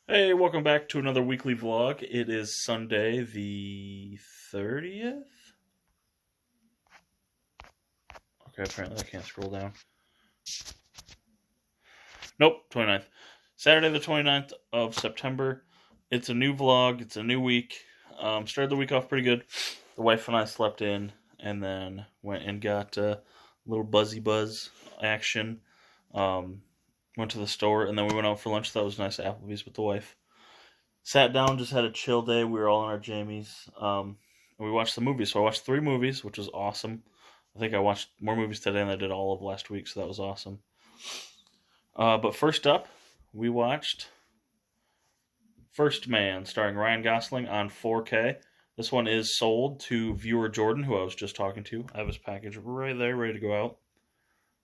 Hey, welcome back to another weekly vlog. It is Sunday the 30th? Okay, apparently I can't scroll down. Nope, 29th. Saturday the 29th of September. It's a new vlog, it's a new week. Started the week off pretty good. The wife and I slept in and then went and got a little buzzy buzz action. Went to the store and then we went out for lunch. That was nice at Applebee's with the wife. Sat down, just had a chill day. We were all in our jammies. And we watched the movies. So I watched 3 movies, which was awesome. I think I watched more movies today than I did all of last week, so that was awesome. But first up, we watched First Man, starring Ryan Gosling on 4K. This one is sold to viewer Jordan, who I was just talking to. I have his package right there, ready to go out.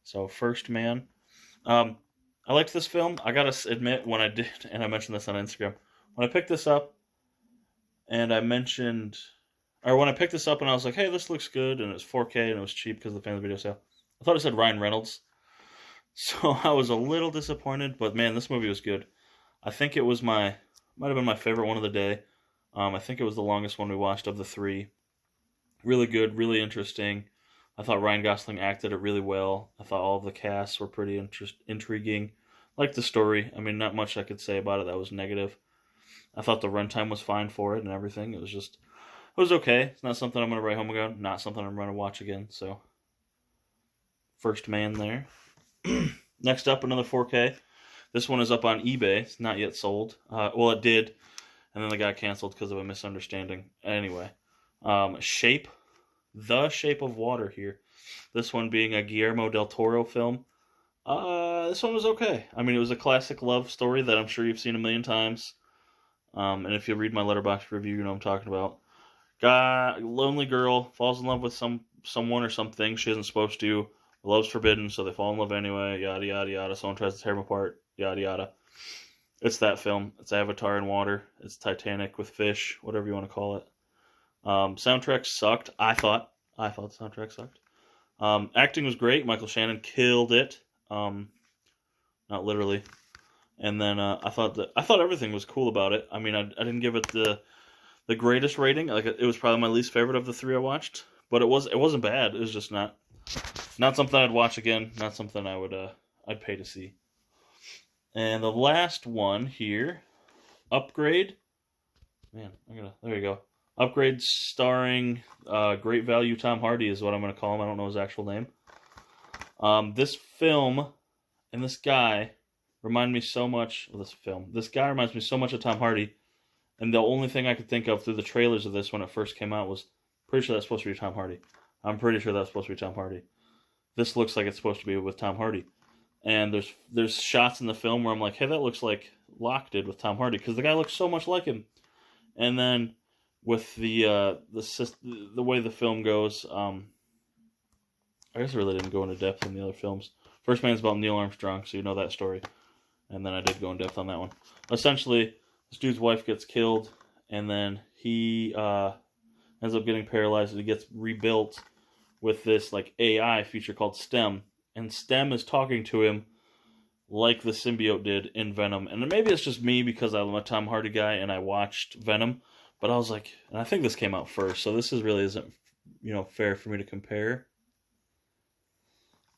So, First Man. I liked this film. I gotta admit, when I did, and I mentioned this on Instagram, when I picked this up, and I mentioned, or when I picked this up and I was like, hey, this looks good, and it was 4K and it was cheap because of the family video sale, I thought it said Ryan Reynolds. So I was a little disappointed, but man, this movie was good. I think it was might have been my favorite one of the day. I think it was the longest one we watched of the 3. Really good, really interesting. I thought Ryan Gosling acted it really well. I thought all of the casts were pretty intriguing. Liked the story. I mean, not much I could say about it that was negative. I thought the runtime was fine for it and everything. It was okay. It's not something I'm going to write home about. Not something I'm going to watch again. So, First Man there. Next up, another 4K. This one is up on eBay. It's not yet sold. Well, it did, and then it got canceled because of a misunderstanding. Anyway, Shape. The Shape of Water here. This one being a Guillermo del Toro film. This one was okay. I mean, it was a classic love story that I'm sure you've seen a million times. And if you read my Letterboxd review, you know what I'm talking about. Lonely girl falls in love with someone or something she isn't supposed to. Love's forbidden, so they fall in love anyway. Yada yada yada. Someone tries to tear them apart. Yada yada. It's that film. It's Avatar in water. It's Titanic with fish. Whatever you want to call it. Soundtrack sucked. I thought the soundtrack sucked. Acting was great. Michael Shannon killed it. Not literally. And then I thought everything was cool about it. I mean, I didn't give it the greatest rating. Like, it was probably my least favorite of the 3 I watched, but it wasn't bad. It was just not something I'd watch again. Not something I'd pay to see. And the last one here, Upgrade. Man, there you go. Upgrade starring great value Tom Hardy is what I'm gonna call him. I don't know his actual name. This film and this guy remind me so much of this film. This guy reminds me so much of Tom Hardy, and the only thing I could think of through the trailers of this when it first came out was, pretty sure that's supposed to be Tom Hardy. I'm pretty sure that's supposed to be Tom Hardy. This looks like it's supposed to be with Tom Hardy. And there's shots in the film where I'm like, hey, that looks like Locke did with Tom Hardy, because the guy looks so much like him. And then with the way the film goes, I guess I really didn't go into depth in the other films. First Man's about Neil Armstrong, so you know that story. And then I did go in depth on that one. Essentially, this dude's wife gets killed, and then he ends up getting paralyzed, and he gets rebuilt with this like AI feature called STEM. And STEM is talking to him like the symbiote did in Venom. And maybe it's just me because I'm a Tom Hardy guy and I watched Venom. But I was like, and I think this came out first, so this really isn't, fair for me to compare.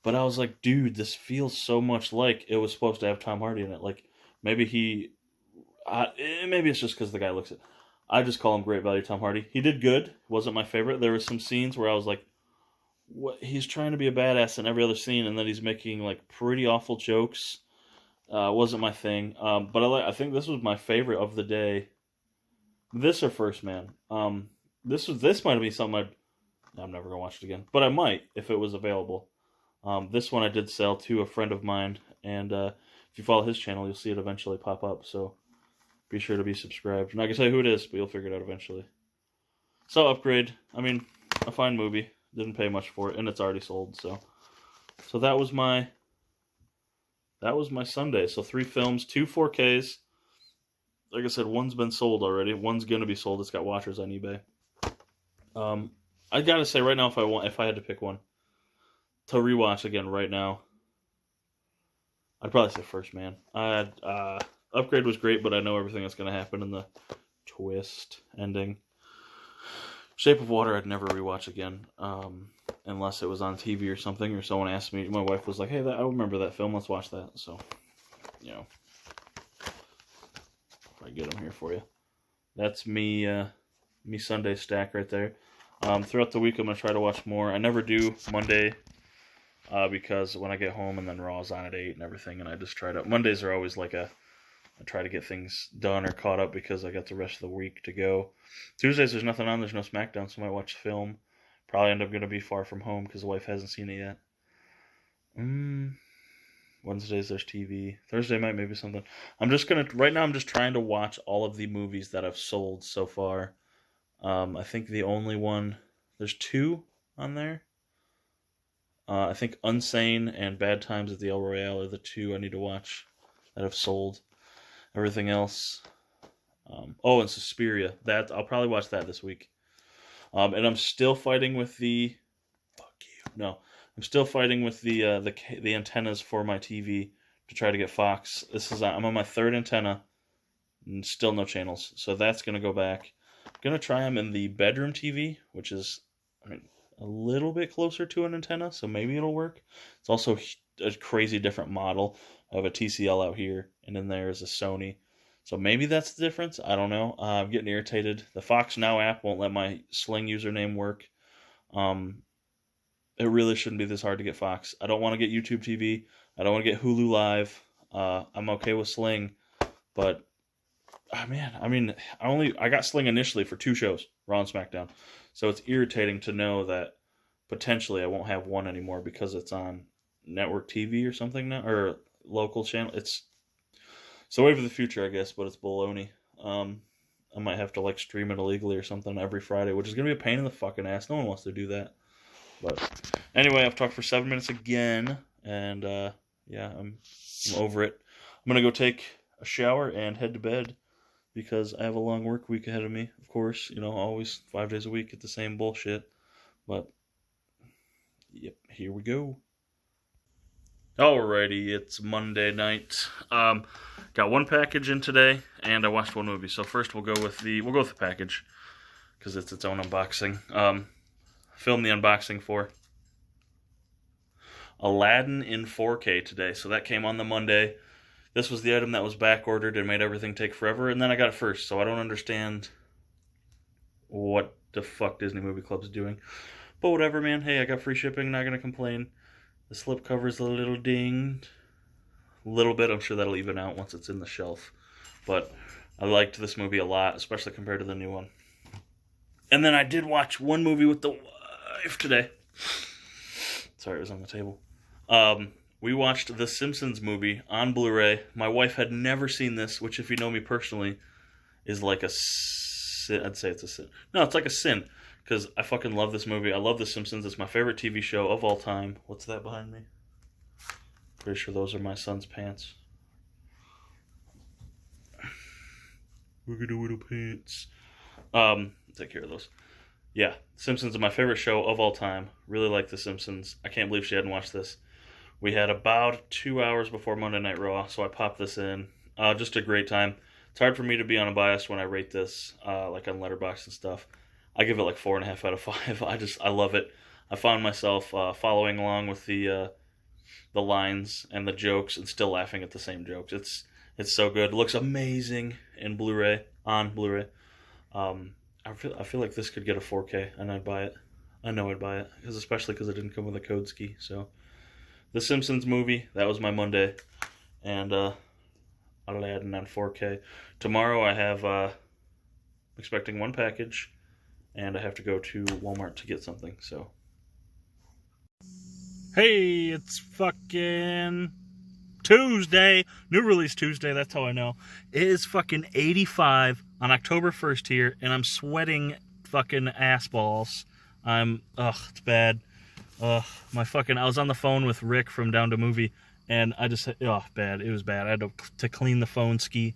But I was like, dude, this feels so much like it was supposed to have Tom Hardy in it. Like, maybe maybe it's just because the guy looks it. I just call him great value Tom Hardy. He did good. Wasn't my favorite. There were some scenes where I was like, what? He's trying to be a badass in every other scene, and then he's making like pretty awful jokes. Wasn't my thing. But I think this was my favorite of the day. This or First Man. This might have been something I'm never gonna watch it again, but I might if it was available. This one I did sell to a friend of mine, and if you follow his channel, you'll see it eventually pop up, so be sure to be subscribed. I'm not going to say who it is, but you'll figure it out eventually. So, Upgrade. I mean, a fine movie. Didn't pay much for it, and it's already sold, so that was my Sunday. So 3 films, 2 4Ks. Like I said, one's been sold already. One's going to be sold. It's got watchers on eBay. I got to say right now, if I had to pick one to rewatch again right now, I'd probably say First Man. Upgrade was great, but I know everything that's going to happen in the twist ending. Shape of Water I'd never rewatch again, unless it was on TV or something, or someone asked me. My wife was like, hey, I remember that film, let's watch that. So, you know, if I get them here for you. That's me Sunday stack right there. Throughout the week, I'm going to try to watch more. I never do Monday, because when I get home and then Raw's on at 8 and everything, and I just try to... Mondays are always like I try to get things done or caught up because I got the rest of the week to go. Tuesdays, there's nothing on. There's no SmackDown, so I might watch film. Probably end up going to be Far From Home because the wife hasn't seen it yet. Wednesdays, there's TV. Thursday might maybe something. Right now, I'm just trying to watch all of the movies that I've sold so far. I think the only one... There's 2 on there. I think Unsane and Bad Times at the El Royale are the 2 I need to watch that I've sold. Everything else. And Suspiria. I'll probably watch that this week. And I'm still fighting with the... Fuck you. No. I'm still fighting with the antennas for my TV to try to get Fox. I'm on my 3rd antenna. And still no channels. So that's going to go back. I'm going to try them in the bedroom TV, which is a little bit closer to an antenna, so maybe it'll work. It's also a crazy different model. I have a TCL out here, and then there's a Sony. So maybe that's the difference. I don't know. I'm getting irritated. The Fox Now app won't let my Sling username work. It really shouldn't be this hard to get Fox. I don't want to get YouTube TV. I don't want to get Hulu Live. I'm okay with Sling, but I got Sling initially for 2 shows, Raw and SmackDown. So it's irritating to know that potentially I won't have one anymore because it's on network TV or something now, or local channel. It's a way for the future, I guess, but it's baloney. I might have to stream it illegally or something every Friday, which is gonna be a pain in the fucking ass. No one wants to do that. But anyway, I've talked for 7 minutes again, and I'm over it. I'm gonna go take a shower and head to bed because I have a long work week ahead of me. Of course, always 5 days a week at the same bullshit. But yep, here we go. Alrighty, it's Monday night. Got 1 package in today, and I watched 1 movie. So first we'll go with the package because it's its own unboxing. Filmed the unboxing for Aladdin in 4K today. So that came on the Monday. This was the item that was back ordered and made everything take forever, and then I got it first. So I don't understand what the fuck Disney Movie Club's doing. But whatever, man. Hey, I got free shipping. Not gonna complain. The slip cover's a little dinged. A little bit. I'm sure that'll even out once it's in the shelf. But I liked this movie a lot, especially compared to the new one. And then I did watch 1 movie with the wife today. Sorry, it was on the table. We watched the Simpsons movie on Blu-ray. My wife had never seen this, which if you know me personally, is like a sin. I'd say it's a sin. No, it's like a sin. Because I fucking love this movie. I love The Simpsons. It's my favorite TV show of all time. What's that behind me? Pretty sure those are my son's pants. Look at the little pants. Take care of those. Yeah, Simpsons is my favorite show of all time. Really like The Simpsons. I can't believe she hadn't watched this. We had about 2 hours before Monday Night Raw, so I popped this in. Just a great time. It's hard for me to be unbiased when I rate this, like on Letterboxd and stuff. I give it like 4.5 out of 5. I love it. I found myself following along with the lines and the jokes and still laughing at the same jokes. It's so good. It looks amazing in Blu-ray, on Blu-ray. I feel like this could get a 4K, and I'd buy it. I know I'd buy it, especially because it didn't come with a code ski. So, The Simpsons movie, that was my Monday, and Aladdin on 4K. Tomorrow I have expecting 1 package, and I have to go to Walmart to get something. So, hey, it's fucking Tuesday, new release Tuesday. That's how I know. It is fucking 85 on October 1st here, and I'm sweating fucking ass balls. It's bad. I was on the phone with Rick from Down to Movie, and I just, bad. It was bad. I had to clean the phone ski.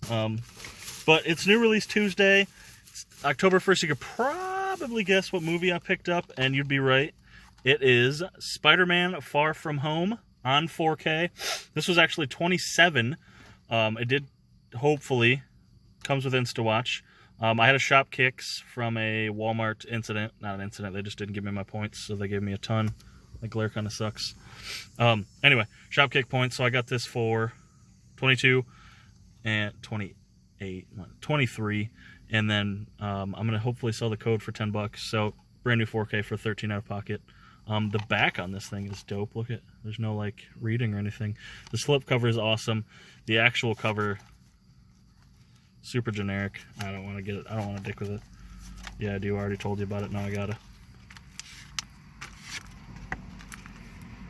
But it's new release Tuesday. It's October 1st. You could probably guess what movie I picked up, and you'd be right. It is Spider-Man Far From Home on 4K. This was actually $27. It did hopefully comes with InstaWatch. I had a shop kicks from a Walmart incident. Not an incident, they just didn't give me my points, so they gave me a ton. The glare kind of sucks. Anyway, shop kick points, so I got this for 22 and 28, 23, and then I'm going to hopefully sell the code for $10, so brand new 4K for 13 out of pocket. The back on this thing is dope. Look at, there's no like reading or anything. The slip cover is awesome. The actual cover, super generic. I don't want to get it. I don't want to dick with it. Yeah, I do. I already told you about it. Now I gotta.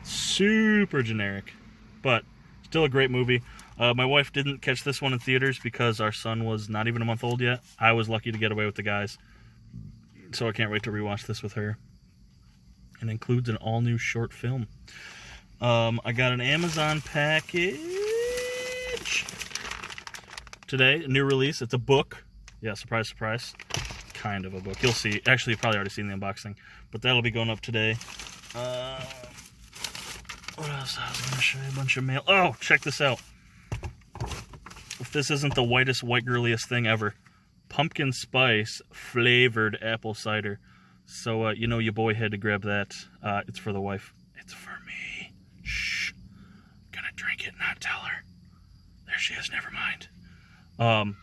Super generic, but still a great movie. My wife didn't catch this one in theaters because our son was not even a month old yet. I was lucky to get away with the guys, so I can't wait to rewatch this with her. And includes an all-new short film. I got an Amazon package today, a new release. It's a book. Yeah, surprise, surprise. Kind of a book. You'll see. Actually, you've probably already seen the unboxing, but that'll be going up today. What else? I was going to show you a bunch of mail. Oh, check this out. If this isn't the whitest, white girliest thing ever. Pumpkin spice flavored apple cider. So, you know your boy had to grab that. It's for the wife. It's for me. Shh. Gonna drink it, not tell her. There she is, never mind.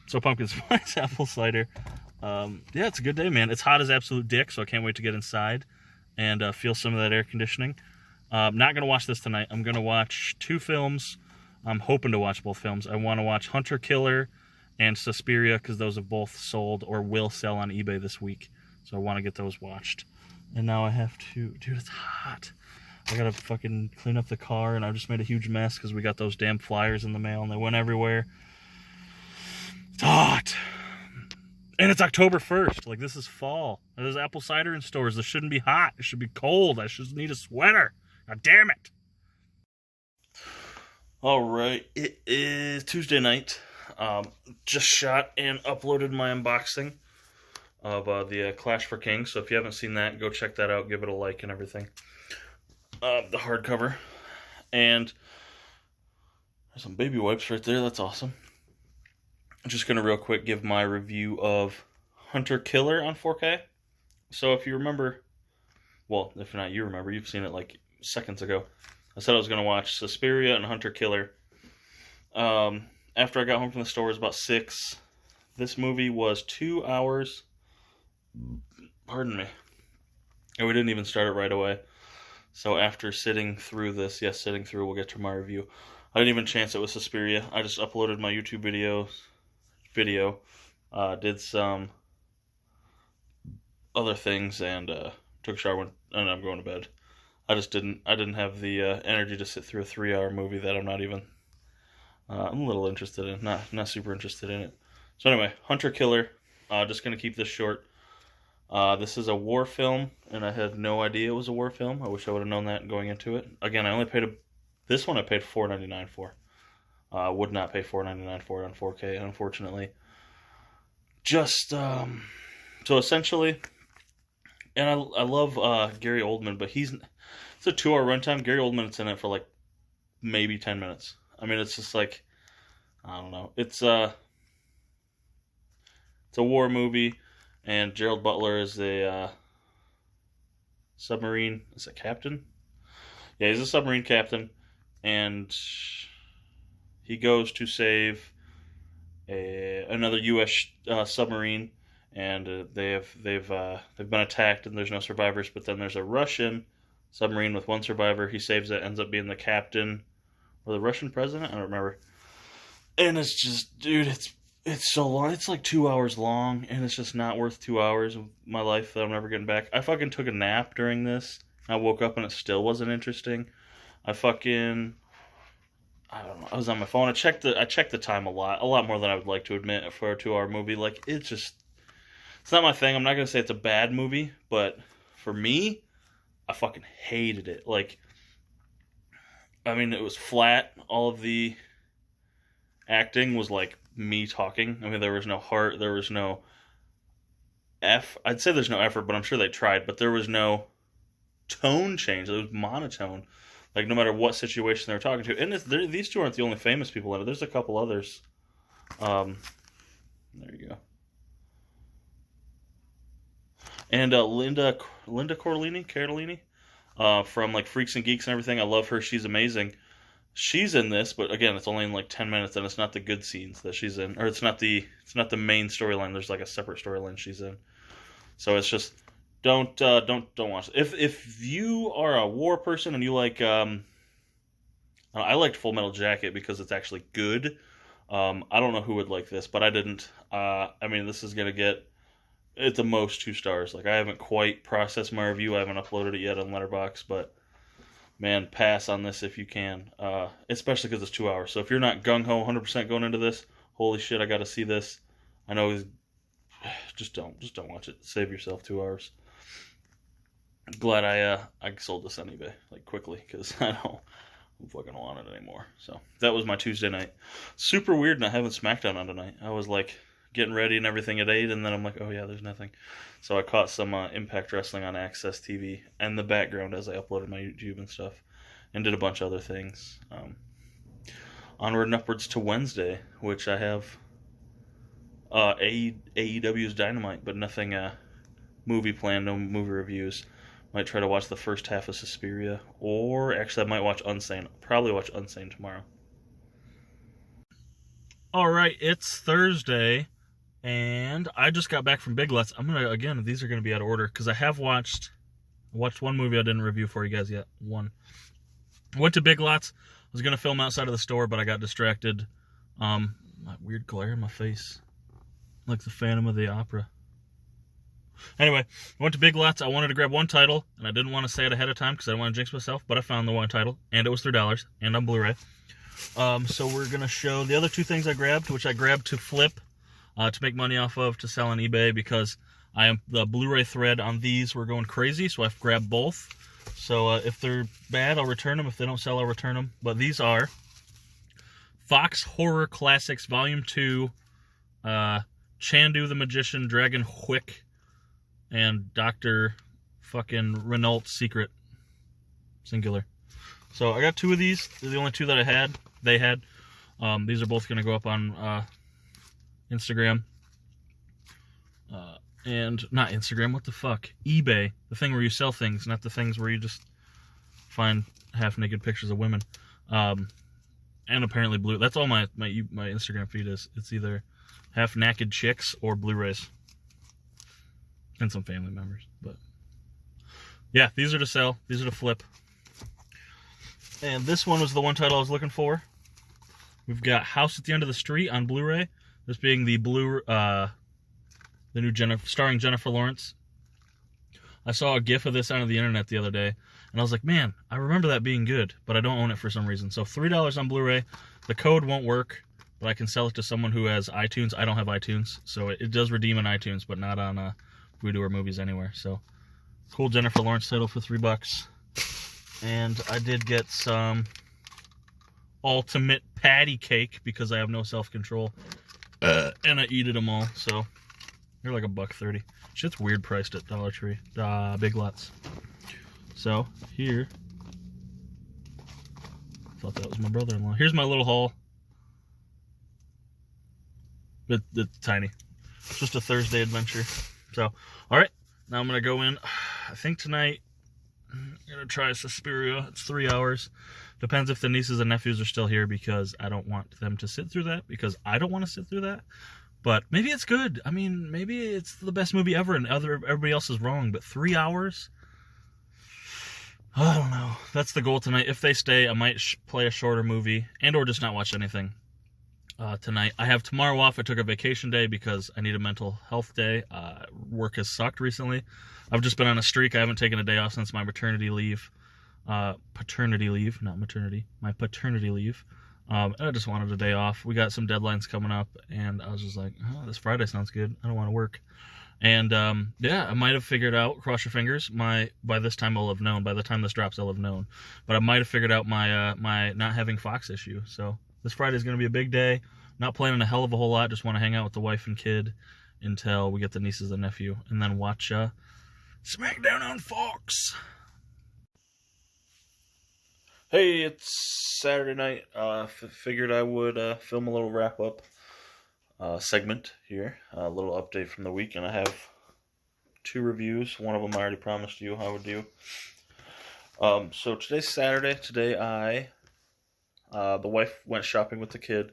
So pumpkin spice apple cider. Yeah, it's a good day, man. It's hot as absolute dick, so I can't wait to get inside and feel some of that air conditioning. Not gonna watch this tonight. I'm gonna watch 2 films. I'm hoping to watch both films. I want to watch Hunter Killer and Suspiria, because those have both sold or will sell on eBay this week. So I want to get those watched. And now I have to... Dude, it's hot. I gotta fucking clean up the car, and I just made a huge mess because we got those damn flyers in the mail, and they went everywhere. It's hot. And it's October 1st. Like, this is fall. There's apple cider in stores. This shouldn't be hot. It should be cold. I should need a sweater. God damn it. Alright, it is Tuesday night. Just shot and uploaded my unboxing of the Clash for Kings. So if you haven't seen that, go check that out. Give it a like and everything. The hardcover. And there's some baby wipes right there. That's awesome. I'm just going to real quick give my review of Hunter Killer on 4K. So if you remember, well, if not you remember, you've seen it like seconds ago. I said I was going to watch Suspiria and Hunter Killer. After I got home from the store, it was about 6. This movie was 2 hours. Pardon me. And we didn't even start it right away. So after sitting through this, yes, sitting through, we'll get to my review. I didn't even chance it with Suspiria. I just uploaded my YouTube video, did some other things, and took a shower, and I'm going to bed. I didn't have the energy to sit through a 3-hour movie that I'm not even, I'm a little interested in, not super interested in it. So anyway, Hunter Killer, just going to keep this short. This is a war film, and I had no idea it was a war film. I wish I would have known that going into it. Again, I only paid this one I paid $4.99 for. Would not pay $4.99 for it on 4K, unfortunately. Just, so essentially, and I love Gary Oldman, but it's a 2-hour runtime. Gary Oldman's in it for like maybe 10 minutes. I mean, it's just like, I don't know. It's a war movie, and Gerald Butler is a submarine. Is it captain? Yeah, he's a submarine captain, and he goes to save another U.S. Submarine, and they've been attacked, and there's no survivors. But then there's a Russian submarine with one survivor. He saves it, ends up being the captain or the Russian president. I don't remember. And it's just, dude, it's so long. It's like 2 hours long, and it's just not worth 2 hours of my life that I'm never getting back. I fucking took a nap during this. I woke up and it still wasn't interesting. I don't know. I was on my phone. I checked the time a lot more than I would like to admit for a 2-hour movie. Like, it's not my thing. I'm not gonna say it's a bad movie, but for me, I fucking hated it. Like, I mean, it was flat. All of the acting was like me talking. I mean, there was no heart. There was no I'd say there's no effort, but I'm sure they tried. But there was no tone change. It was monotone. Like, no matter what situation they were talking to. And these two aren't the only famous people in it. There's a couple others. There you go. And Linda Cardellini, from like Freaks and Geeks and everything. I love her. She's amazing. She's in this, but again, it's only in like 10 minutes, and it's not the good scenes that she's in, or it's not the main storyline. There's like a separate storyline she's in. So it's just don't watch it. If you are a war person and you like, I liked Full Metal Jacket because it's actually good. I don't know who would like this, but I didn't. I mean, this is gonna get at the most 2 stars. Like, I haven't quite processed my review. I haven't uploaded it yet on Letterboxd, but man, pass on this if you can. Especially because it's 2 hours. So if you're not gung ho 100% going into this, holy shit, I got to see this. I know. Just don't watch it. Save yourself 2 hours. Glad I sold this on eBay like quickly because I don't fucking want it anymore. So that was my Tuesday night. Super weird not having SmackDown on tonight. I was like getting ready and everything at 8, and then I'm like, oh yeah, there's nothing. So I caught some Impact Wrestling on Access TV in the background as I uploaded my YouTube and stuff, and did a bunch of other things. Onward and upwards to Wednesday, which I have AEW's Dynamite, but nothing movie planned, no movie reviews. Might try to watch the first half of Suspiria, or actually I might watch Unsane. Probably watch Unsane tomorrow. Alright, it's Thursday, and I just got back from Big Lots. I'm gonna, again, these are gonna be out of order, because I have watched one movie I didn't review for you guys yet. One. I went to Big Lots. I was gonna film outside of the store, but I got distracted. My weird glare in my face. Like the Phantom of the Opera. Anyway, I went to Big Lots. I wanted to grab one title, and I didn't want to say it ahead of time because I didn't want to jinx myself, but I found the one title, and it was $3, and on Blu-ray. So we're going to show the other 2 things I grabbed, which I grabbed to flip, to make money off of, to sell on eBay, because the Blu-ray thread on these were going crazy, so I've grabbed both. So if they're bad, I'll return them. If they don't sell, I'll return them. But these are Fox Horror Classics Volume 2, Chandu the Magician, Dragon Hwick, and Dr. fucking Renault's Secret. Singular. So I got 2 of these. They're the only 2 that I had. They had. These are both going to go up on Instagram. And not Instagram, what the fuck? eBay. The thing where you sell things, not the things where you just find half-naked pictures of women. And apparently blue. That's all my Instagram feed is. It's either half-naked chicks or Blu-rays. And some family members. But yeah, these are to sell. These are to flip. And this one was the one title I was looking for. We've got House at the End of the Street on Blu-ray. This being the new starring Jennifer Lawrence. I saw a GIF of this on the internet the other day, and I was like, man, I remember that being good, but I don't own it for some reason. So $3 on Blu-ray. The code won't work, but I can sell it to someone who has iTunes. I don't have iTunes, so it does redeem on iTunes, but not on Voodoo or Movies Anywhere. So cool Jennifer Lawrence title for $3. And I did get some ultimate patty cake because I have no self-control. And I eated them all, so they're like $1.30. Shit's weird priced at Dollar Tree, Big Lots. So here, thought that was my brother-in-law. Here's my little haul. It's tiny. It's just a Thursday adventure. So, alright, now I'm going to go in. I think tonight I'm going to try Suspiria. It's 3 hours. Depends if the nieces and nephews are still here, because I don't want them to sit through that, because I don't want to sit through that. But maybe it's good. I mean, maybe it's the best movie ever and everybody else is wrong. But 3 hours? I don't know. That's the goal tonight. If they stay, I might play a shorter movie and or just not watch anything tonight. I have tomorrow off. I took a vacation day because I need a mental health day. Work has sucked recently. I've just been on a streak. I haven't taken a day off since my maternity leave. Paternity leave, not maternity. My paternity leave. And I just wanted a day off. We got some deadlines coming up, and I was just like, oh, this Friday sounds good. I don't want to work. And yeah, I might have figured out, cross your fingers, by this time I'll have known. By the time this drops, I'll have known. But I might have figured out my not having Fox issue. So this Friday is going to be a big day. Not planning a hell of a whole lot. Just want to hang out with the wife and kid until we get the nieces and nephew, and then watch SmackDown on Fox. Hey, it's Saturday night. Figured I would film a little wrap-up segment here, a little update from the week, and I have 2 reviews. One of them I already promised you I would do. So today's Saturday. Today the wife went shopping with the kid,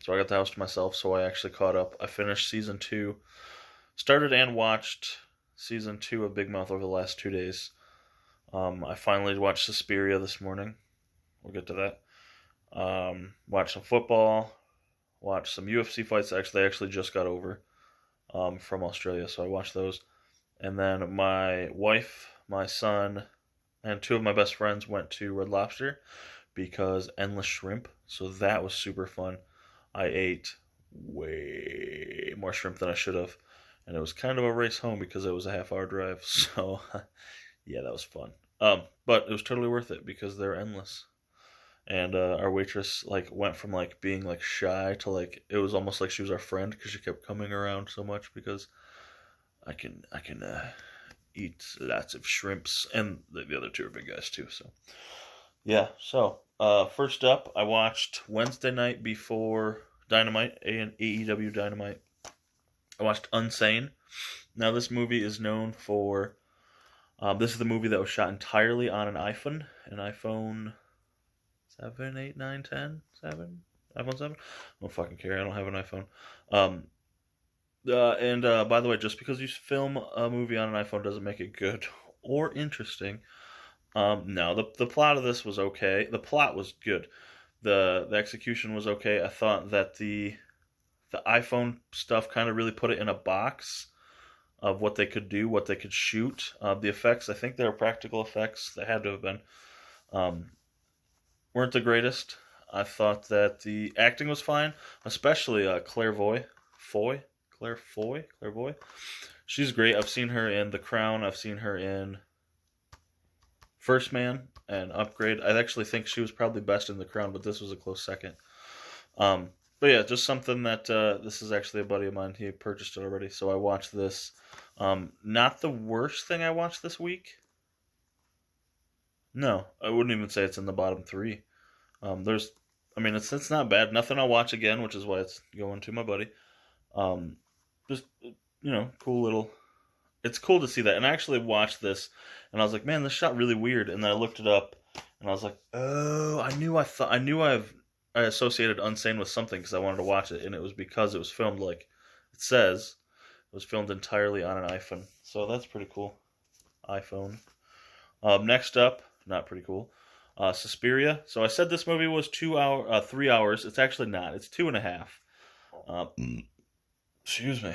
so I got the house to myself, so I actually caught up. I finished season 2, started and watched season 2 of Big Mouth over the last 2 days. I finally watched Suspiria this morning. We'll get to that. Watched some football, watched some UFC fights. They actually just got over from Australia, so I watched those. And then my wife, my son, and 2 of my best friends went to Red Lobster because endless shrimp. So that was super fun. I ate way more shrimp than I should have. And it was kind of a race home because it was a half-hour drive. So, yeah, that was fun. But it was totally worth it because they're endless. And our waitress went from being shy to it was almost like she was our friend because she kept coming around so much because I can eat lots of shrimps, and the other 2 are big guys too. So yeah. So first up, I watched Wednesday night before Dynamite, AEW Dynamite. I watched Unsane. Now this movie is known for. This is the movie that was shot entirely on an iPhone 7, 8, 9, 10, 7, iPhone 7. I don't fucking care. I don't have an iPhone. And by the way, just because you film a movie on an iPhone doesn't make it good or interesting. No, the plot of this was okay. The plot was good. The execution was okay. I thought that the iPhone stuff kind of really put it in a box of what they could do, what they could shoot. The effects, I think they were practical effects. They had to have been. Weren't the greatest. I thought that the acting was fine, especially Claire Foy. She's great. I've seen her in The Crown. I've seen her in First Man and Upgrade. I actually think she was probably best in The Crown, but this was a close second. But yeah, just something that this is actually a buddy of mine. He purchased it already, so I watched this. Not the worst thing I watched this week. No, I wouldn't even say it's in the bottom 3. It's not bad. Nothing I'll watch again, which is why it's going to my buddy. Just, cool little. It's cool to see that. And I actually watched this, and I was like, man, this shot really weird. And then I looked it up, and I was like, oh, I associated Unsane with something because I wanted to watch it, and it was because it was filmed it says. It was filmed entirely on an iPhone. So that's pretty cool. iPhone. Next up, not pretty cool. Suspiria. So I said this movie was 3 hours. It's actually not. It's 2.5. Excuse me.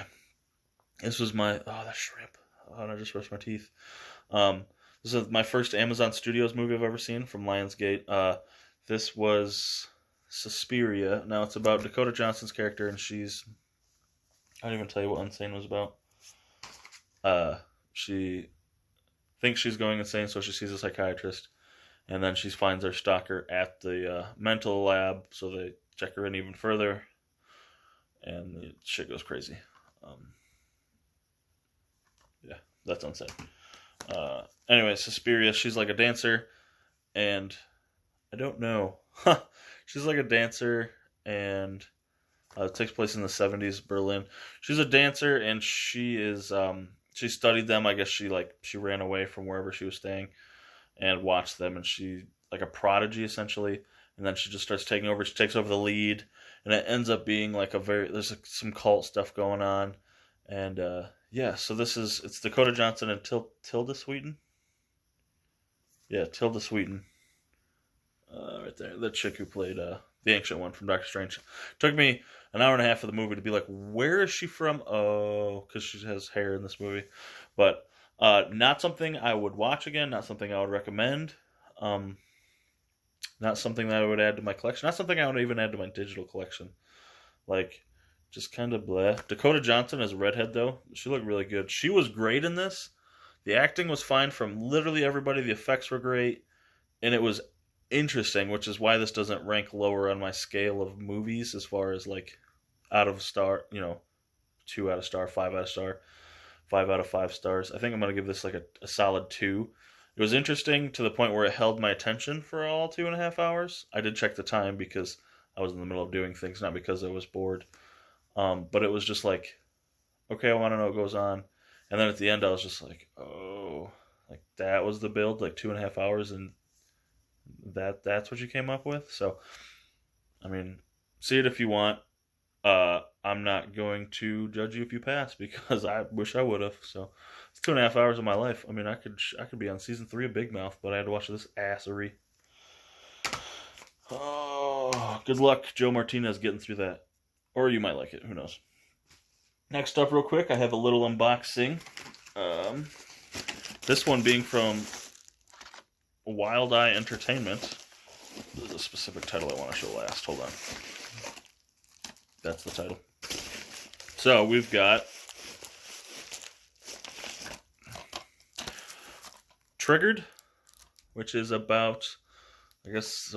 This was that shrimp. Oh, and I just brushed my teeth. This is my first Amazon Studios movie I've ever seen from Lionsgate. This was Suspiria. Now it's about Dakota Johnson's character, and I don't even tell you what Unsane was about. She thinks she's going insane, so she sees a psychiatrist, and then she finds her stalker at the mental lab, so they check her in even further, and the shit goes crazy. Yeah, that's Unsane. Anyway, Suspiria, she's like a dancer, and I don't know. She's like a dancer, and it takes place in the 70s, Berlin. She's a dancer, and she is, she studied them. I guess she ran away from wherever she was staying and watched them, and she, like a prodigy, essentially. And then she just starts taking over. She takes over the lead, and it ends up being there's some cult stuff going on. And, yeah, so it's Dakota Johnson and Tilda Swinton. Yeah, Tilda Swinton. Right there. The chick who played the ancient one from Doctor Strange. Took me an hour and a half of the movie to be like, where is she from? Oh, because she has hair in this movie. But not something I would watch again. Not something I would recommend. Not something that I would add to my collection. Not something I would even add to my digital collection. Just kind of bleh. Dakota Johnson as a redhead, though. She looked really good. She was great in this. The acting was fine from literally everybody. The effects were great. And it was interesting, which is why this doesn't rank lower on my scale of movies as far as out of star, 2 out of star, 5 out of star, 5 out of 5 stars. I think I'm going to give this a solid 2. It was interesting to the point where it held my attention for all 2.5 hours. I did check the time because I was in the middle of doing things, not because I was bored. But it was just like, okay, I want to know what goes on. And then at the end, I was just like, oh, like that was the build, like 2.5 hours, and that's what you came up with. So, I mean, see it if you want. I'm not going to judge you if you pass because I wish I would have. So it's 2.5 hours of my life. I mean, I could be on season 3 of Big Mouth, but I had to watch this assery. Oh, good luck, Joe Martinez, getting through that. Or you might like it. Who knows? Next up, real quick, I have a little unboxing. This one being from Wild Eye Entertainment. There's a specific title I want to show last. Hold on. That's the title. So we've got Triggered, which is about, I guess,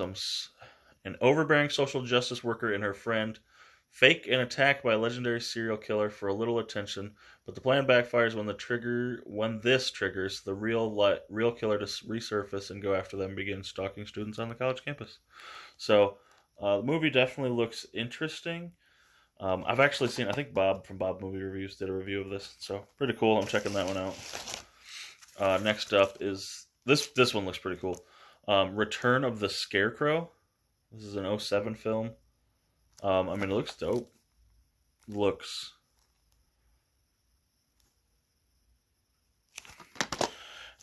an overbearing social justice worker and her friend fake an attack by a legendary serial killer for a little attention, but the plan backfires when this triggers the real killer to resurface and go after them and begin stalking students on the college campus. So the movie definitely looks interesting. I've actually seen, I think Bob from Bob Movie Reviews did a review of this, so pretty cool. I'm checking that one out. Next up is this one looks pretty cool. Return of the Scarecrow. This is an 2007 film. I mean, it looks dope.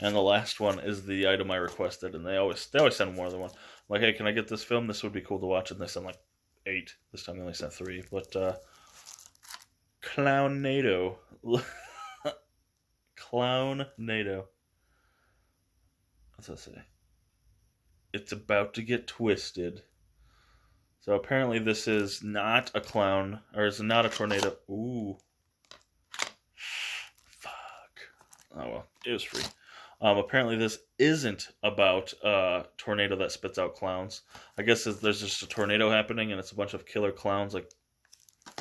And the last one is the item I requested, and they always send more than one. I'm like, hey, can I get this film? This would be cool to watch, and they send like 8. This time they only sent 3. But Clownado. Clownado. What's that say? It's about to get twisted. So apparently this is not a clown, or is not a tornado. Ooh. Fuck. Oh well, it was free. Apparently this isn't about a tornado that spits out clowns. I guess there's just a tornado happening and it's a bunch of killer clowns, like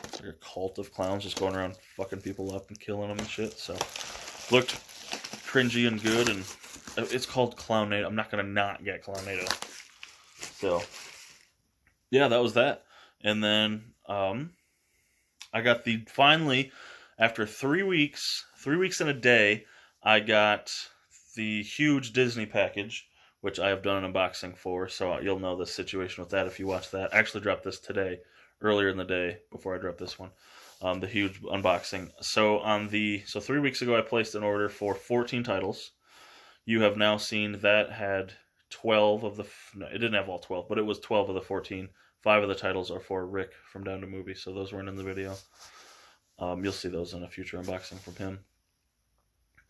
it's like a cult of clowns just going around fucking people up and killing them and shit. So looked cringy and good, and it's called Clownado. I'm not gonna not get Clownado. So yeah, that was that. And then I got finally, after 3 weeks and a day, I got the huge Disney package, which I have done an unboxing for, so you'll know the situation with that if you watch that. I actually dropped this today, earlier in the day, before I dropped this one, the huge unboxing. So 3 weeks ago I placed an order for 14 titles. You have now seen that had 12 of no, it didn't have all 12, but it was 12 of the 14. 5 of the titles are for Rick from Down to Movie, so those weren't in the video. You'll see those in a future unboxing from him.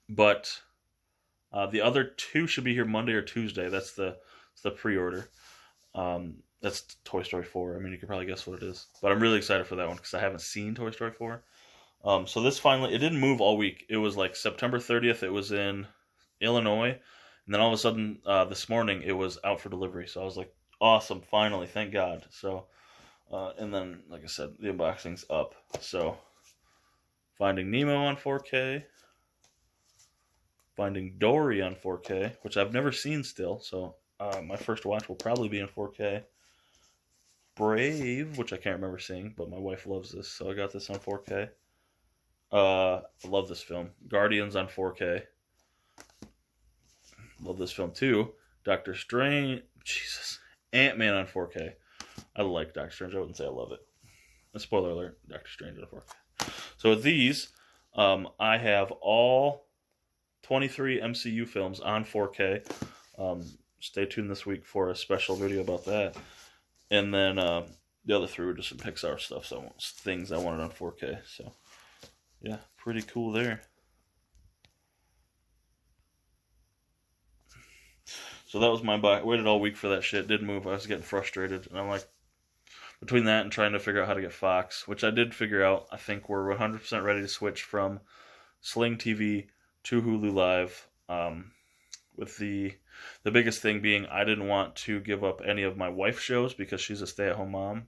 But the other 2 should be here Monday or Tuesday. That's the pre-order. That's Toy Story 4. I mean, you could probably guess what it is. But I'm really excited for that one because I haven't seen Toy Story 4. So this finally, it didn't move all week. It was like September 30th, it was in Illinois. And then all of a sudden, this morning, it was out for delivery. So I was like, awesome, finally, thank God. So, and then, like I said, the unboxing's up. So, Finding Nemo on 4K. Finding Dory on 4K, which I've never seen still. So, my first watch will probably be in 4K. Brave, which I can't remember seeing, but my wife loves this, so I got this on 4K. I love this film. Guardians on 4K. Love this film too. Doctor Strange. Jesus. Ant-Man on 4K. I like Doctor Strange. I wouldn't say I love it. A spoiler alert. Doctor Strange on 4K. So with these, I have all 23 MCU films on 4K. Stay tuned this week for a special video about that. And then the other 3 were just some Pixar stuff, so things I wanted on 4K. So, yeah, pretty cool there. So that was my buy. Waited all week for that shit. Didn't move. I was getting frustrated. And I'm like, between that and trying to figure out how to get Fox, which I did figure out, I think we're 100% ready to switch from Sling TV to Hulu Live. With the biggest thing being I didn't want to give up any of my wife's shows because she's a stay-at-home mom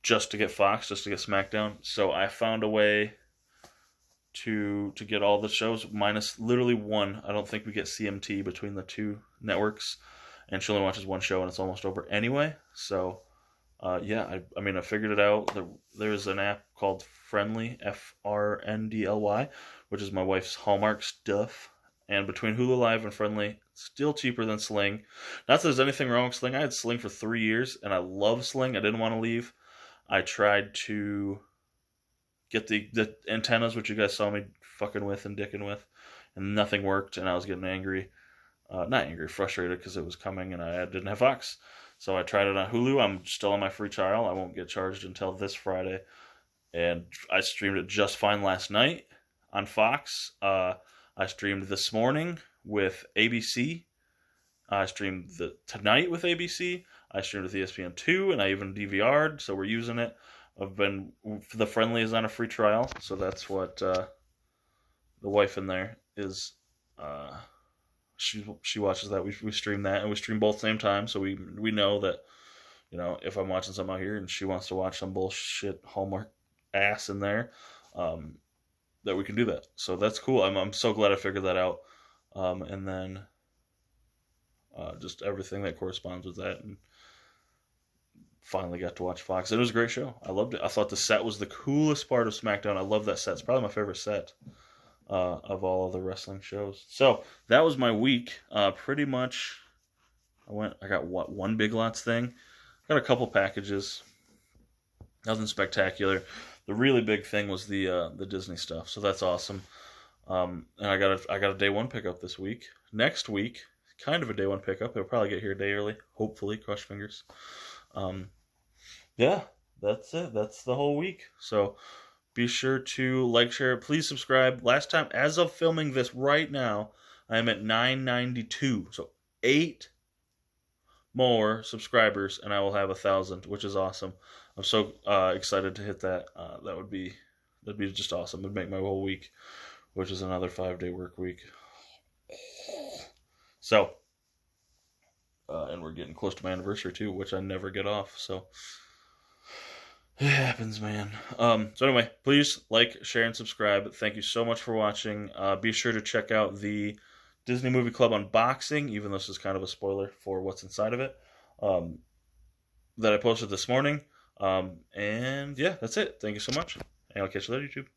just to get Fox, just to get SmackDown. So I found a way to get all the shows minus literally one. I don't think we get CMT between the 2 networks, and she only watches one show and it's almost over anyway. So Yeah, I mean, I figured it out. There's an app called Friendly, FRNDLY, which is my wife's Hallmark stuff. And between Hulu Live and Friendly, still cheaper than Sling. Not that there's anything wrong with Sling. I had Sling for 3 years, and I love Sling. I didn't want to leave. I tried to get the antennas, which you guys saw me fucking with and dicking with, and nothing worked, and I was getting angry. Not angry, frustrated because it was coming, and I didn't have Fox. So I tried it on Hulu. I'm still on my free trial. I won't get charged until this Friday. And I streamed it just fine last night on Fox. I streamed this morning with ABC. I streamed tonight with ABC. I streamed with ESPN2, and I even DVR'd, so we're using it. The Friendly is on a free trial, so that's what the wife in there is. She watches that. We stream that, and we stream both same time, so we know that, if I'm watching something out here and she wants to watch some bullshit Hallmark ass in there, that we can do that. So that's cool. I'm so glad I figured that out. And then just everything that corresponds with that, and finally got to watch Fox. It was a great show. I loved it. I thought the set was the coolest part of SmackDown. I love that set. It's probably my favorite set of all of the wrestling shows. So that was my week. Pretty much, I got one Big Lots thing. Got a couple packages. Nothing spectacular. The really big thing was the Disney stuff. So that's awesome. And I got a day one pickup this week. Next week, kind of a day one pickup. It'll probably get here a day early. Hopefully, cross fingers. Yeah, that's it. That's the whole week. So be sure to like, share, please subscribe. Last time, as of filming this right now, I am at 992. So 8 more subscribers, and I will have 1,000, which is awesome. I'm so excited to hit that. That'd be just awesome. It'd make my whole week, which is another 5-day work week. So, and we're getting close to my anniversary too, which I never get off. So it happens, man. So anyway, please like, share, and subscribe. Thank you so much for watching. Be sure to check out the Disney Movie Club unboxing, even though this is kind of a spoiler for what's inside of it, that I posted this morning. And yeah, that's it. Thank you so much. And I'll catch you later, YouTube.